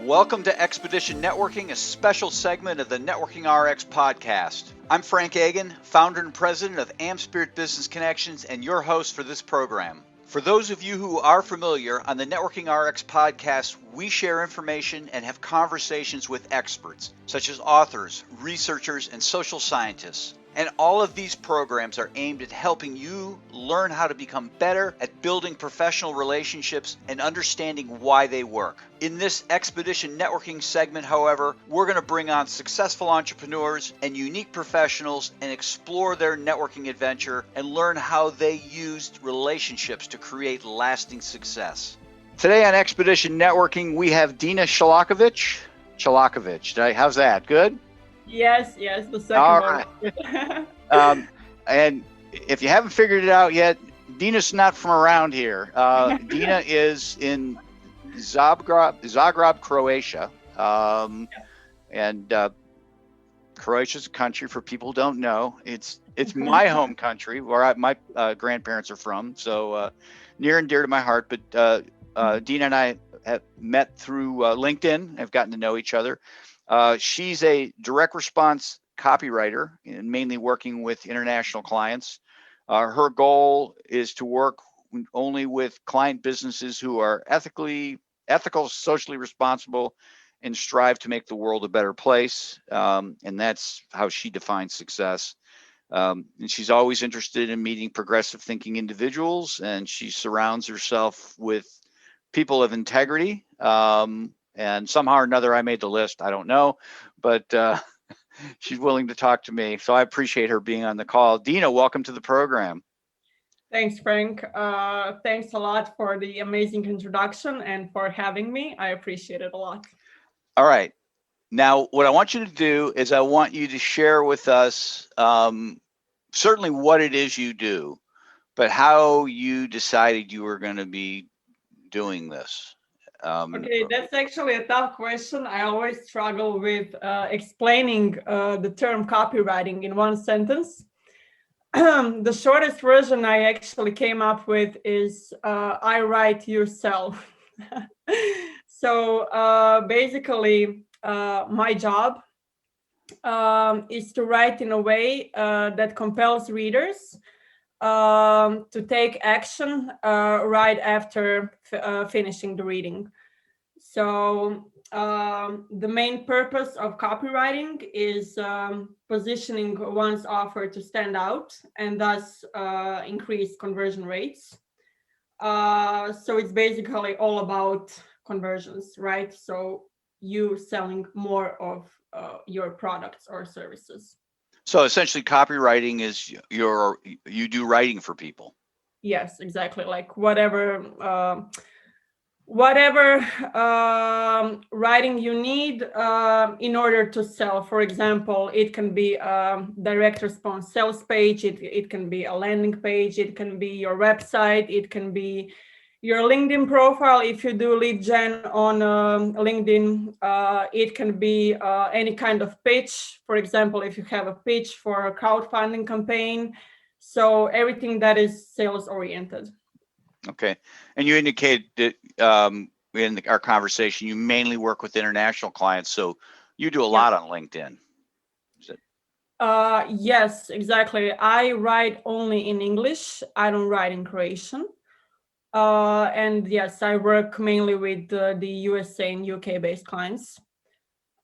Welcome to Expedition Networking, a special segment of the Networking RX podcast. I'm Frank Agan, founder and president of AmSpirit Business Connections and your host for this program. For those of you who are familiar, on the Networking RX podcast, we share information and have conversations with experts, such as authors, researchers, and social scientists. And all of these programs are aimed at helping you learn how to become better at building professional relationships and understanding why they work. In this Expedition Networking segment, however, we're going to bring on successful entrepreneurs and unique professionals and explore their networking adventure and learn how they used relationships to create lasting success. Today on Expedition Networking, we have Dina Calakovic. How's that? Good? Yes, the second All one. right. And if you haven't figured it out yet, Dina's not from around here. Dina is in Zagreb, Croatia. And Croatia's a country, for people who don't know. It's my home country, where my grandparents are from, so near and dear to my heart. But Dina and I have met through LinkedIn, have gotten to know each other. She's a direct response copywriter and mainly working with international clients. Her goal is to work only with client businesses who are ethical, socially responsible, and strive to make the world a better place. And that's how she defines success. And she's always interested in meeting progressive thinking individuals, and she surrounds herself with people of integrity. And somehow or another, I made the list. I don't know, but she's willing to talk to me. So I appreciate her being on the call. Dina, welcome to the program. Thanks, Frank. Thanks a lot for the amazing introduction and for having me. I appreciate it a lot. All right. Now, what I want you to do is I want you to share with us certainly what it is you do, but how you decided you were going to be doing this. Okay, that's actually a tough question. I always struggle with explaining the term copywriting in one sentence. The shortest version I actually came up with is I write yourself. So basically, my job is to write in a way that compels readers to take action right after finishing the reading. So the main purpose of copywriting is positioning one's offer to stand out and thus increase conversion rates. So it's basically all about conversions, right? So you selling more of your products or services. So essentially, copywriting is you do writing for people. Yes, exactly. Like whatever writing you need in order to sell. For example, it can be a direct response sales page. It can be a landing page. It can be your website. It can be your LinkedIn profile. If you do lead gen on LinkedIn, it can be any kind of pitch. For example, if you have a pitch for a crowdfunding campaign. So everything that is sales oriented. Okay. And you indicated that in our conversation, you mainly work with international clients. So you do a lot on LinkedIn. Is it? Yes, exactly. I write only in English. I don't write in Croatian. And yes, I work mainly with the USA and UK based clients.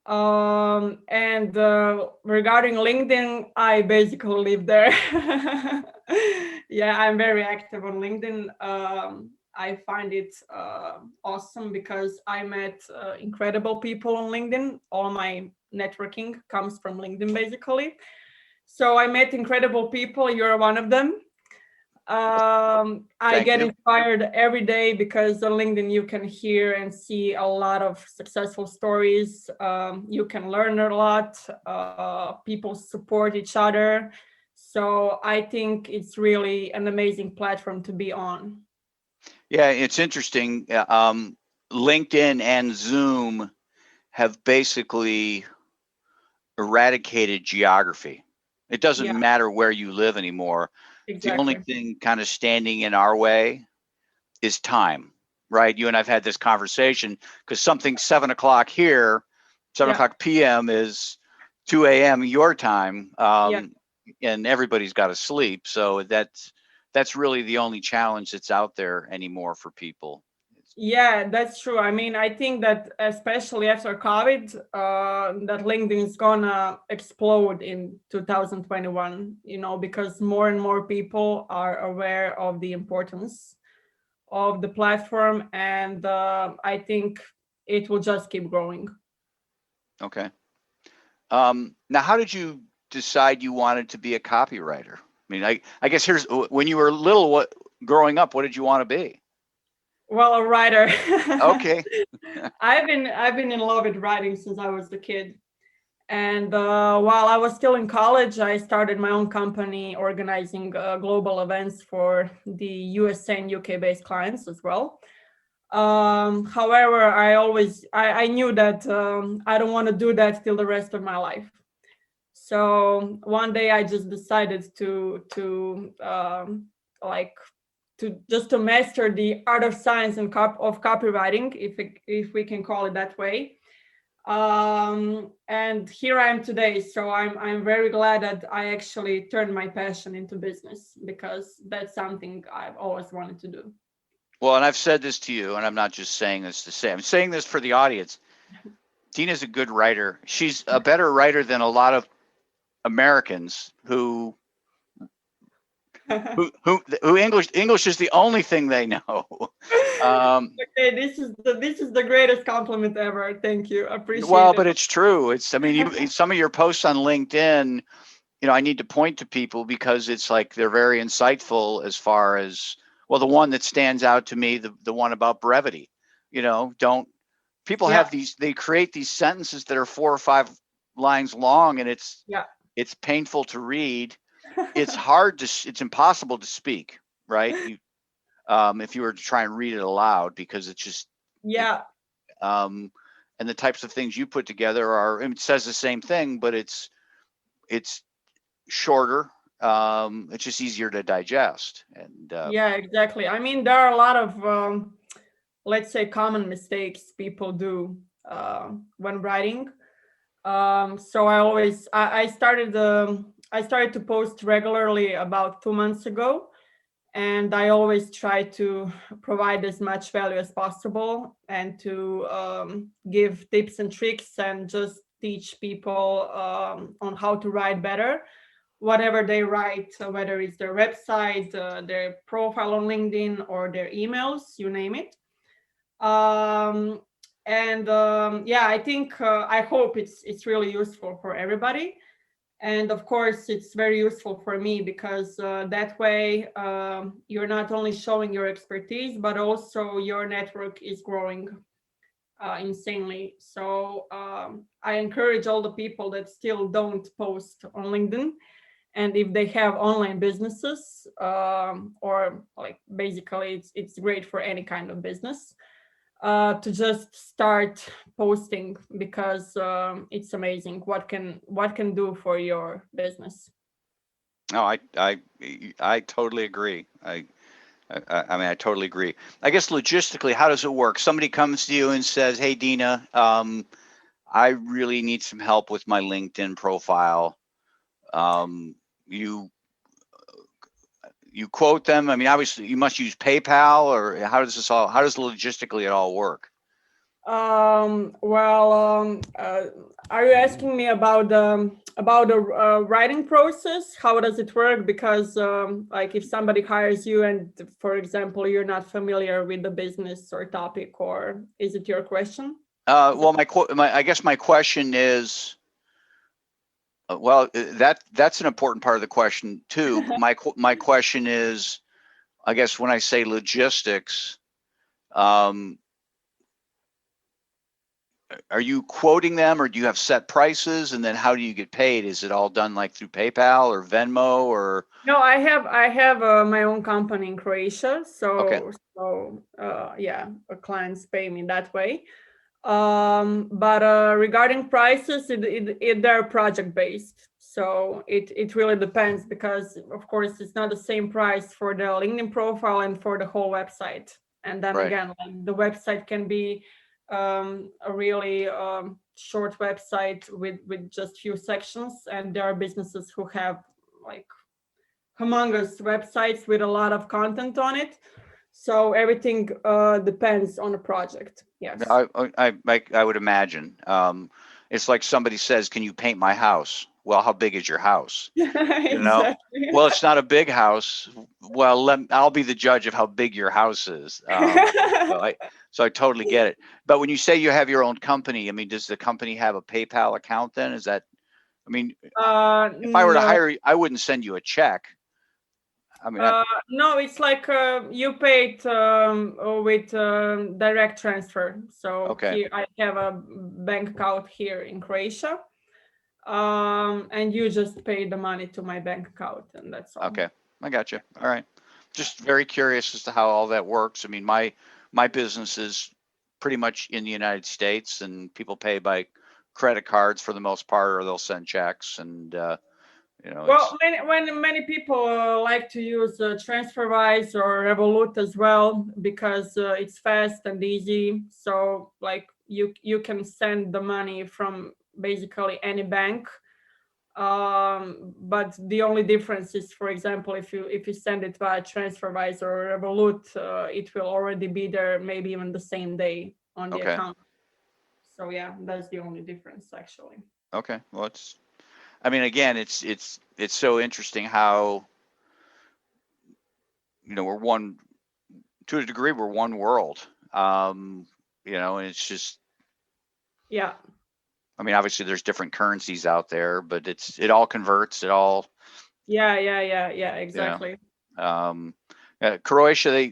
And regarding LinkedIn, I basically live there. Yeah, I'm very active on LinkedIn. I find it awesome because I met incredible people on LinkedIn. All my networking comes from LinkedIn, basically. So I met incredible people. You're one of them. I get inspired every day because on LinkedIn you can hear and see a lot of successful stories. You can learn a lot. People support each other. So I think it's really an amazing platform to be on. Yeah, it's interesting. LinkedIn and Zoom have basically eradicated geography. It doesn't matter where you live anymore. Exactly. The only thing kind of standing in our way is time. right? You and I've had this conversation because something 7 o'clock here, 7 o'clock p.m. is 2 a.m. your time, and everybody's got to sleep. So that's really the only challenge that's out there anymore for people. Yeah, that's true. I mean, I think that especially after COVID, that LinkedIn is gonna explode in 2021, because more and more people are aware of the importance of the platform, and I think it will just keep growing. Okay. Now, how did you decide you wanted to be a copywriter? I mean, I guess here's when you were little, growing up, what did you want to be? Well, a writer. Okay. I've been in love with writing since I was a kid. And while I was still in college, I started my own company organizing global events for the USA and UK based clients as well. However, I knew that I don't want to do that till the rest of my life. So one day I just decided to master the art of science and of copywriting, if we can call it that way. And here I am today. So I'm very glad that I actually turned my passion into business, because that's something I've always wanted to do. Well, and I've said this to you, and I'm not just saying this to say, I'm saying this for the audience. Dina's a good writer. She's a better writer than a lot of Americans who English is the only thing they know. Okay, this is the greatest compliment ever. Thank you. Appreciate well, it. but it's true. I mean, some of your posts on LinkedIn, I need to point to people because it's like they're very insightful as far as, well, the one that stands out to me, the one about brevity. People have they create these sentences that are 4 or 5 lines long, and it's painful to read. It's impossible to speak, right? If you were to try and read it aloud, because it's just and the types of things you put together it says the same thing, but it's shorter. It's just easier to digest. And yeah, exactly. I mean, there are a lot of let's say common mistakes people do when writing. So I started to post regularly about 2 months ago, and I always try to provide as much value as possible, and to give tips and tricks, and just teach people on how to write better, whatever they write, whether it's their website, their profile on LinkedIn, or their emails, you name it. I think I hope it's really useful for everybody. And of course, it's very useful for me, because that way you're not only showing your expertise, but also your network is growing insanely. So I encourage all the people that still don't post on LinkedIn, and if they have online businesses, or like basically it's great for any kind of business, to just start posting, because it's amazing what can do for your business. No, I totally agree. I mean, I totally agree. I guess logistically, how does it work? Somebody comes to you and says, "Hey, Dina, I really need some help with my LinkedIn profile." You quote them. I mean, obviously, you must use PayPal, or how does logistically it all work? Are you asking me about the writing process? How does it work? Because like if somebody hires you and, for example, you're not familiar with the business or topic, or is it your question? Well, I guess my question is, that's an important part of the question too. But my question is, I guess when I say logistics, are you quoting them, or do you have set prices, and then how do you get paid? Is it all done like through PayPal or Venmo, or? No, I have my own company in Croatia, so clients pay me that way. But regarding prices, they're project based, so it really depends, because of course it's not the same price for the LinkedIn profile and for the whole website. And then Right. again, like the website can be a really short website with just few sections, and there are businesses who have like humongous websites with a lot of content on it. So everything depends on the project. Yes. I would imagine. It's like somebody says, "Can you paint my house?" Well, how big is your house? You know? Exactly. Well, it's not a big house. Well, I'll be the judge of how big your house is. So I totally get it. But when you say you have your own company, I mean, does the company have a PayPal account then? Is that, I mean, if I were to No. hire you, I wouldn't send you a check. I mean, No, it's like you paid with direct transfer. So okay, here I have a bank account here in Croatia, and you just pay the money to my bank account, and that's all. okay, I got you. All right. Just very curious as to how all that works. I mean, my business is pretty much in the United States, and people pay by credit cards for the most part, or they'll send checks, and Well, many people like to use TransferWise or Revolut as well because it's fast and easy. So like you can send the money from basically any bank. But the only difference is, for example, if you send it via TransferWise or Revolut, it will already be there maybe even the same day on the okay, account. So yeah, that's the only difference actually. okay. Well, I mean, again, it's so interesting how, we're one, to a degree, we're one world. And it's just, Yeah. I mean, obviously there's different currencies out there, but it all converts, it all, Yeah, exactly. Croatia,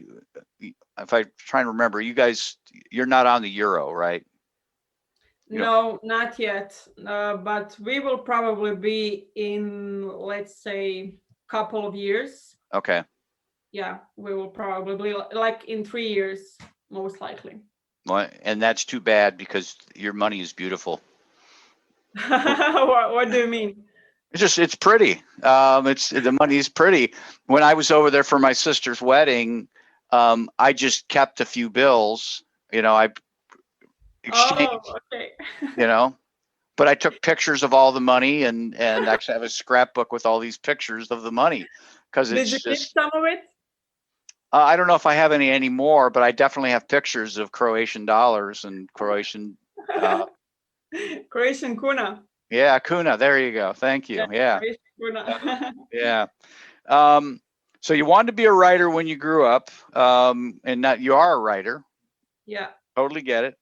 if I try and remember, you're not on the euro, right? No, not yet. But we will probably be in, let's say, couple of years. Okay. Yeah, we will probably like in 3 years, most likely. Well, and that's too bad because your money is beautiful. What do you mean? It's pretty. The money is pretty. When I was over there for my sister's wedding, I just kept a few bills. I exchanged. Oh, okay. But I took pictures of all the money and actually have a scrapbook with all these pictures of the money because Did you keep some of it? I don't know if I have any anymore, but I definitely have pictures of Croatian dollars and Croatian. Croatian kuna. Yeah, kuna. There you go. Thank you. Yeah. Croatian kuna. Yeah. So you wanted to be a writer when you grew up, and not you are a writer. Yeah. Totally get it.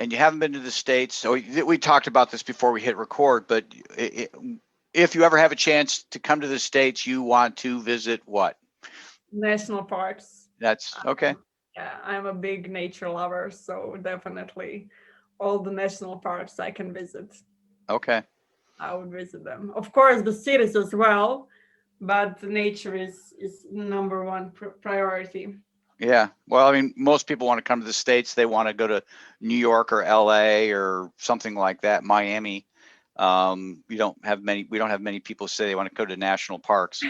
And you haven't been to the States. So we talked about this before we hit record, but if you ever have a chance to come to the States, you want to visit what? National parks. That's okay. Yeah, I'm a big nature lover, so definitely all the national parks I can visit. Okay. I would visit them. Of course, the cities as well, but nature is number one priority. Yeah. Well, I mean, most people want to come to the States. They want to go to New York or LA or something like that, Miami. We don't have many people say they want to go to national parks.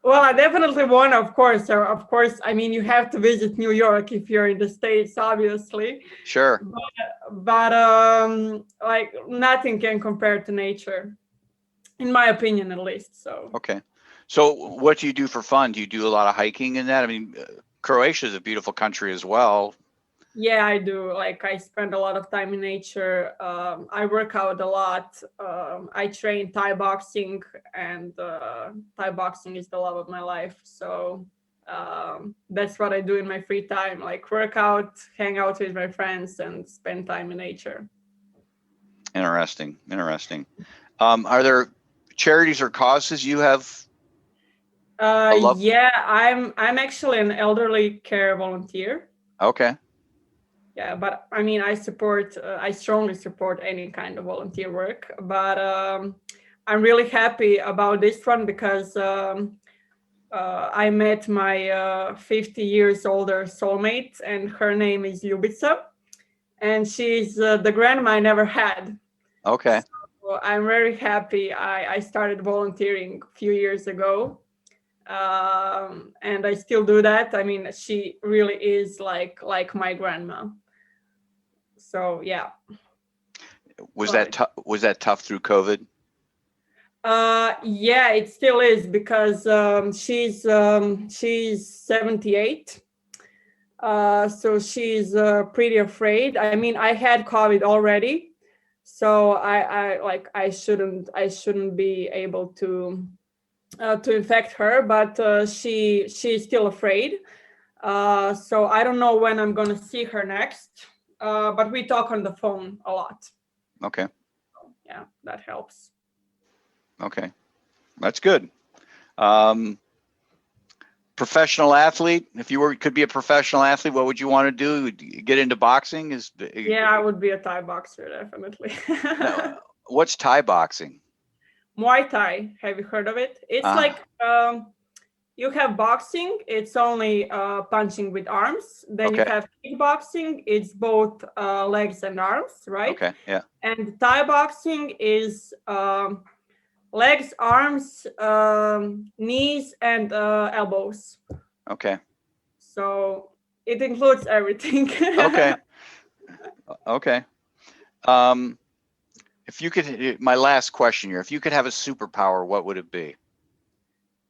Well, I definitely want, of course. So, of course, I mean, you have to visit New York if you're in the States, obviously. Sure. But like nothing can compare to nature, in my opinion, at least. So. Okay. So what do you do for fun? Do you do a lot of hiking in that? I mean, Croatia is a beautiful country as well. Yeah, I do. Like I spend a lot of time in nature. I work out a lot. I train Thai boxing, and Thai boxing is the love of my life. So that's what I do in my free time, like work out, hang out with my friends, and spend time in nature. Interesting. Are there charities or causes you have? Yeah, I'm actually an elderly care volunteer. Okay. Yeah, but I mean, I strongly support any kind of volunteer work. But I'm really happy about this one because I met my 50 years older soulmate, and her name is Ljubica, and she's the grandma I never had. Okay. So I'm very happy. I started volunteering a few years ago, and I still do that. I mean, she really is like my grandma. So yeah. Was that tough through COVID? Yeah, it still is, because she's 78. So she's pretty afraid. I mean, I had COVID already, so I shouldn't be able to infect her, but she's still afraid. So I don't know when I'm gonna see her next. But we talk on the phone a lot. Okay. Yeah, that helps. Okay, that's good. Professional athlete. If you could be a professional athlete, what would you want to do? Get into boxing? Yeah, I would be a Thai boxer, definitely. No, what's Thai boxing? Muay Thai. Have you heard of it? It's like you have boxing. It's only punching with arms. Then you have kickboxing. It's both legs and arms, right? Okay. Yeah. And Thai boxing is legs, arms, knees, and elbows. Okay. So it includes everything. Okay. Okay. If you could, my last question here, if you could have a superpower, what would it be?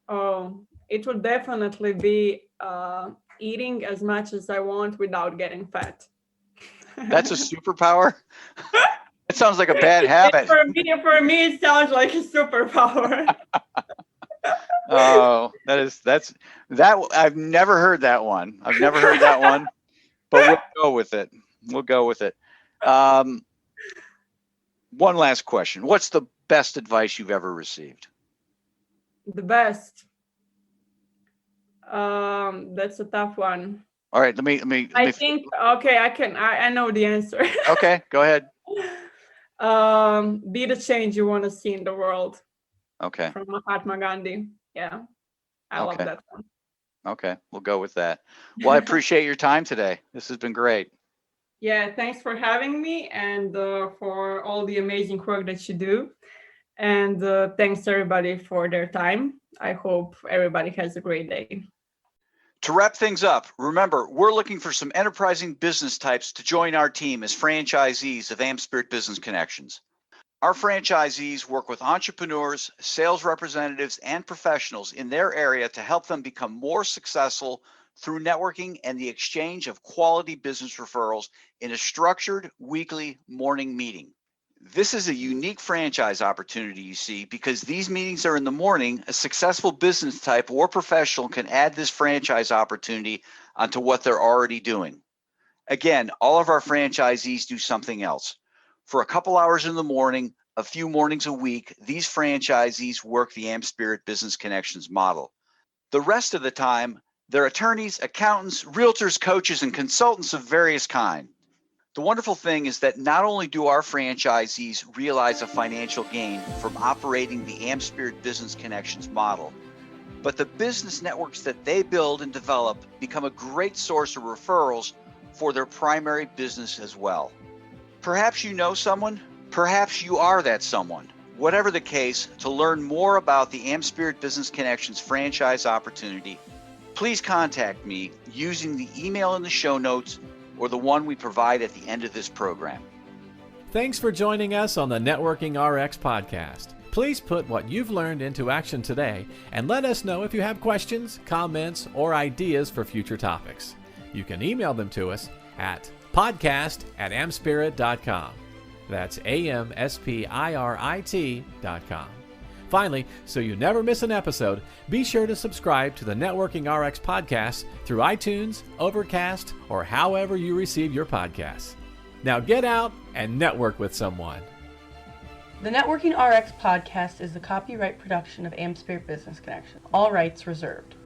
Oh, it would definitely be eating as much as I want without getting fat. That's a superpower? It sounds like a bad habit. For me, it sounds like a superpower. Oh, that I've never heard that one. But we'll go with it. One last question. What's the best advice you've ever received? The best. That's a tough one. All right, let me think, okay, I know the answer. Okay, go ahead. Be the change you want to see in the world. Okay. From Mahatma Gandhi. Yeah. I love that one. Okay, we'll go with that. Well, I appreciate your time today. This has been great. Yeah, thanks for having me, and for all the amazing work that you do. And thanks everybody for their time. I hope everybody has a great day. To wrap things up, remember, we're looking for some enterprising business types to join our team as franchisees of AmSpirit Business Connections. Our franchisees work with entrepreneurs, sales representatives, and professionals in their area to help them become more successful through networking and the exchange of quality business referrals in a structured weekly morning meeting. This is a unique franchise opportunity, you see, because these meetings are in the morning. A successful business type or professional can add this franchise opportunity onto what they're already doing. Again, all of our franchisees do something else. For a couple hours in the morning, a few mornings a week, these franchisees work the AmSpirit Business Connections model. The rest of the time, they're attorneys, accountants, realtors, coaches, and consultants of various kinds. The wonderful thing is that not only do our franchisees realize a financial gain from operating the AmSpirit Business Connections model, but the business networks that they build and develop become a great source of referrals for their primary business as well. Perhaps you know someone, perhaps you are that someone. Whatever the case, to learn more about the AmSpirit Business Connections franchise opportunity, please contact me using the email in the show notes or the one we provide at the end of this program. Thanks for joining us on the Networking RX podcast. Please put what you've learned into action today and let us know if you have questions, comments, or ideas for future topics. You can email them to us at podcast@amspirit.com. That's AmSpirit.com. Finally, so you never miss an episode, be sure to subscribe to the Networking RX podcast through iTunes, Overcast, or however you receive your podcasts. Now get out and network with someone. The Networking RX podcast is the copyright production of AmSpirit Business Connection. All rights reserved.